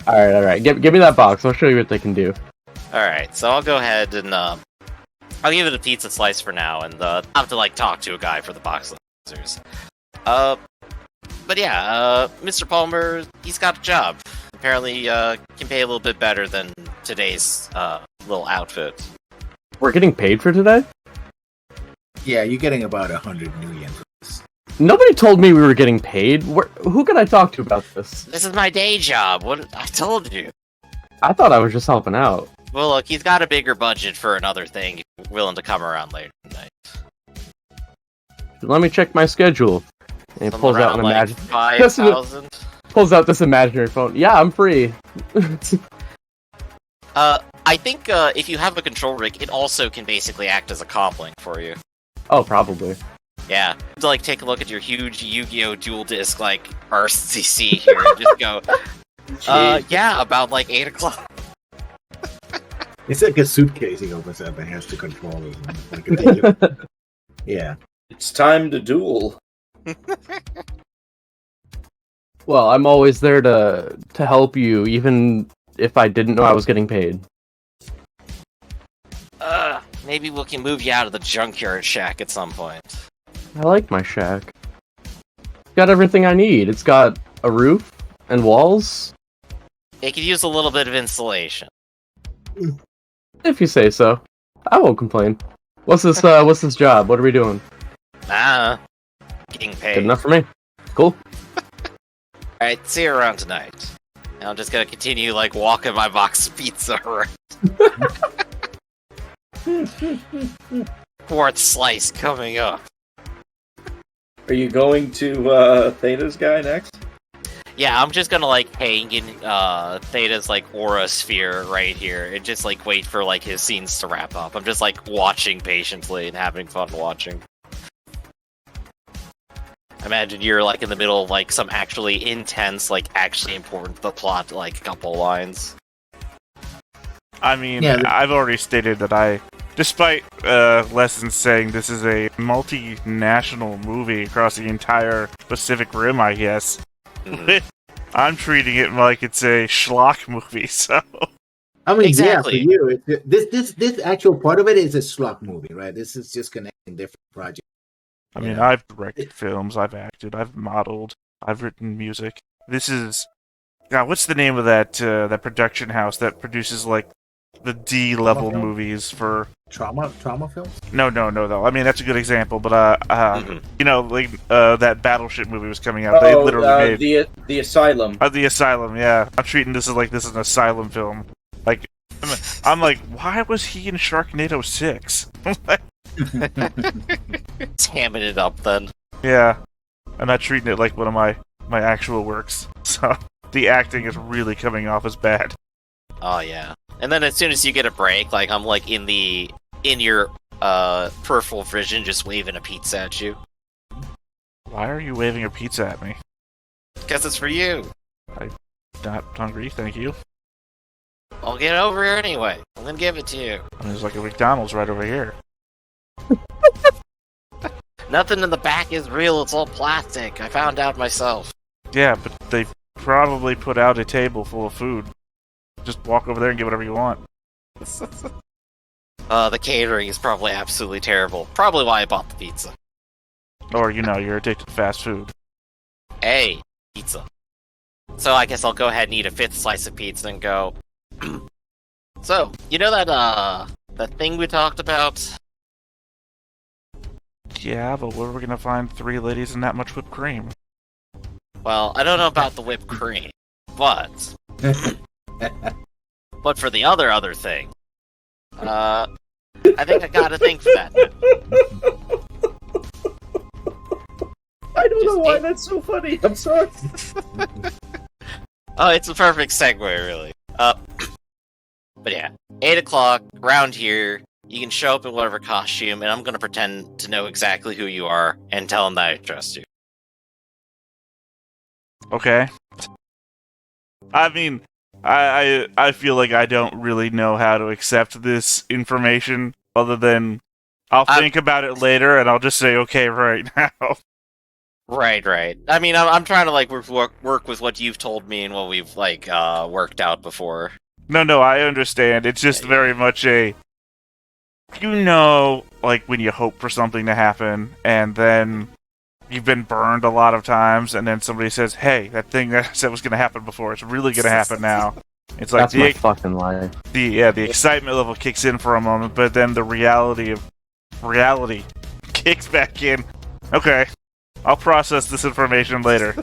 All right. Give me that box. I'll show you what they can do. All right, so I'll go ahead and I'll give it a pizza slice for now, and I'll have to like talk to a guy for the box lasers. But yeah, Mr. Palmer, he's got a job. Apparently, can pay a little bit better than today's little outfit. We're getting paid for today? Yeah, you're getting about 100 million for this. Nobody told me we were getting paid. Who can I talk to about this? This is my day job. What I told you. I thought I was just helping out. Well, look, he's got a bigger budget for another thing. If you're willing to come around later tonight. Let me check my schedule. And he pulls out an like 5,000. Pulls out this imaginary phone. Yeah, I'm free. I think if you have a control rig, it also can basically act as a coupling for you. Oh, probably. Yeah, to like take a look at your huge Yu-Gi-Oh! Dual disc like RCC here and just go, yeah, about like 8 o'clock. It's like a suitcase he opens up and has to control it. Yeah. It's time to duel. Well, I'm always there to help you, even if I didn't know I was getting paid. Maybe we can move you out of the junkyard shack at some point. I like my shack. It's got everything I need. It's got a roof and walls. It could use a little bit of insulation. If you say so. I won't complain. What's this job? What are we doing? Getting paid. Good enough for me. Cool. Alright, see you around tonight. And I'm just gonna continue, like, walking my box of pizza around. Fourth slice coming up. Are you going to Theta's guy next? Yeah, I'm just gonna, like, hang in Theta's, like, aura sphere right here and just, like, wait for, like, his scenes to wrap up. I'm just, like, watching patiently and having fun watching. Imagine you're, like, in the middle of, like, some actually intense, like, actually important to the plot, like, a couple lines. I mean, yeah, I've already stated that despite Lessons saying this is a multinational movie across the entire Pacific Rim, I guess, I'm treating it like it's a schlock movie, so... I mean, exactly. Yeah, for you, this actual part of it is a schlock movie, right? This is just connecting different projects. I mean, I've directed films, I've acted, I've modeled, I've written music. This is... God, what's the name of that production house that produces, like, the D-level movies for... Trauma films? No, though. I mean, that's a good example, but, you know, like, that Battleship movie was coming out. They literally made... The Asylum. The Asylum, yeah. I'm treating this as, like, this is an Asylum film. Like, I'm like, why was he in Sharknado 6? It's hamming it up, then. Yeah. I'm not treating it like one of my actual works. So, the acting is really coming off as bad. Oh, yeah. And then as soon as you get a break, like, I'm, like, in your peripheral vision just waving a pizza at you. Why are you waving a pizza at me? Because it's for you. I'm not hungry, thank you. I'll get over here anyway. I'm gonna give it to you. And there's like a McDonald's right over here. Nothing in the back is real, it's all plastic. I found out myself. Yeah, but they probably put out a table full of food. Just walk over there and get whatever you want. The catering is probably absolutely terrible. Probably why I bought the pizza. Or, you know, you're addicted to fast food. Hey, pizza. So I guess I'll go ahead and eat a 5th slice of pizza and go... So, you know that thing we talked about? Yeah, but where are we gonna find 3 ladies and that much whipped cream? Well, I don't know about the whipped cream, but... But for the other thing, I think I got a thing for that. I don't know why that's so funny. I'm sorry. Oh, it's a perfect segue, really. But yeah, 8 o'clock, around here, you can show up in whatever costume, and I'm gonna pretend to know exactly who you are, and tell them that I trust you. Okay. I mean, I feel like I don't really know how to accept this information, other than I'll think about it later, and I'll just say okay right now. Right. I mean, I'm trying to, like, work with what you've told me and what we've, like, worked out before. No, I understand. It's just very much a... like, when you hope for something to happen, and then you've been burned a lot of times, and then somebody says, hey, that thing that I said was going to happen before, it's really going to happen now. It's like That's my fucking life. the excitement level kicks in for a moment, but then the reality kicks back in. Okay, I'll process this information later.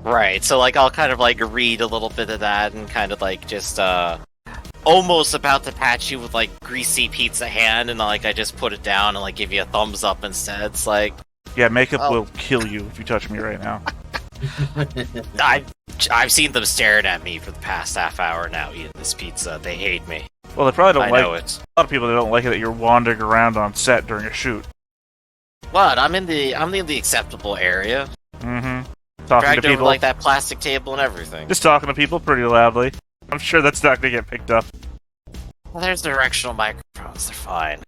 Right, so, like, I'll kind of, like, read a little bit of that and kind of, like, just, almost about to patch you with, like, greasy pizza hand, and, like, I just put it down and, like, give you a thumbs up instead. It's like... Yeah, makeup will kill you if you touch me right now. I've seen them staring at me for the past half hour now eating this pizza. They hate me. Well, they probably don't I like know it. it. A lot of people that don't like it that you're wandering around on set during a shoot. What? I'm in the acceptable area. Mm-hmm. Talking Dragged to over people. like that plastic table and everything. Just talking to people pretty loudly. I'm sure that's not gonna get picked up. Well, there's directional microphones. They're fine.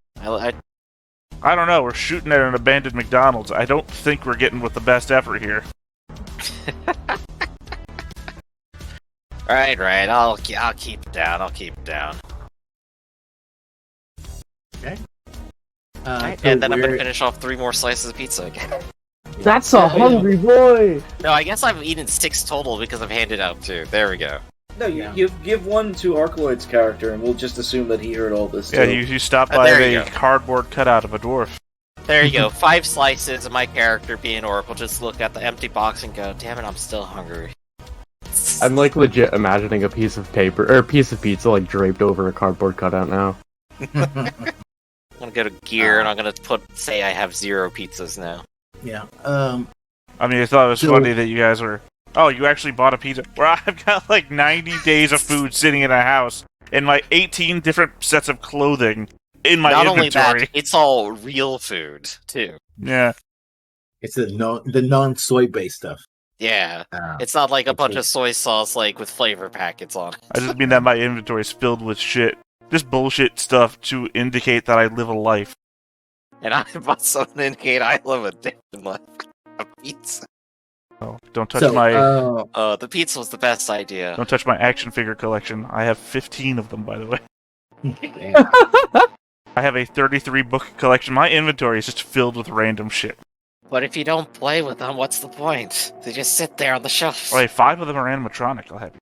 I don't know. We're shooting at an abandoned McDonald's. I don't think we're getting with the best effort here. Right. I'll keep it down. Okay. Right, so and then I'm gonna we're- finish off 3 more slices of pizza again. That's a hungry boy! No, I guess I've eaten 6 total because I've handed out 2. There we go. No, you give one to Arcaloid's character, and we'll just assume that he heard all this. Yeah, too. you stop by there you a go. cardboard cutout of a dwarf. There you go. 5 slices of my character being Oracle. Just look at the empty box and go, damn it, I'm still hungry. I'm like legit imagining a piece of paper or a piece of pizza like draped over a cardboard cutout now. I'm gonna go to gear and I'm gonna say I have 0 pizzas now. Yeah. I mean, I thought it was So- funny that you guys were... Oh, you actually bought a pizza? Where I've got like 90 days of food sitting in a house, and like 18 different sets of clothing in my Not inventory. only that, it's all real food too. Yeah. It's the non-soy based stuff. Yeah, Uh, it's not like a bunch of soy sauce like with flavor packets on it. I just mean that my inventory is filled with shit. Just bullshit stuff to indicate that I live a life. And I bought something to indicate I live a different life. A pizza. Oh, don't touch so, my The pizza was the best idea. don't touch my action figure collection. I have 15 of them, by the way. damn. I have a 33 book collection. My inventory is just filled with random shit. But if you don't play with them, what's the point? They just sit there on the shelf. Oh, wait, 5 of them are animatronic. I'll have you.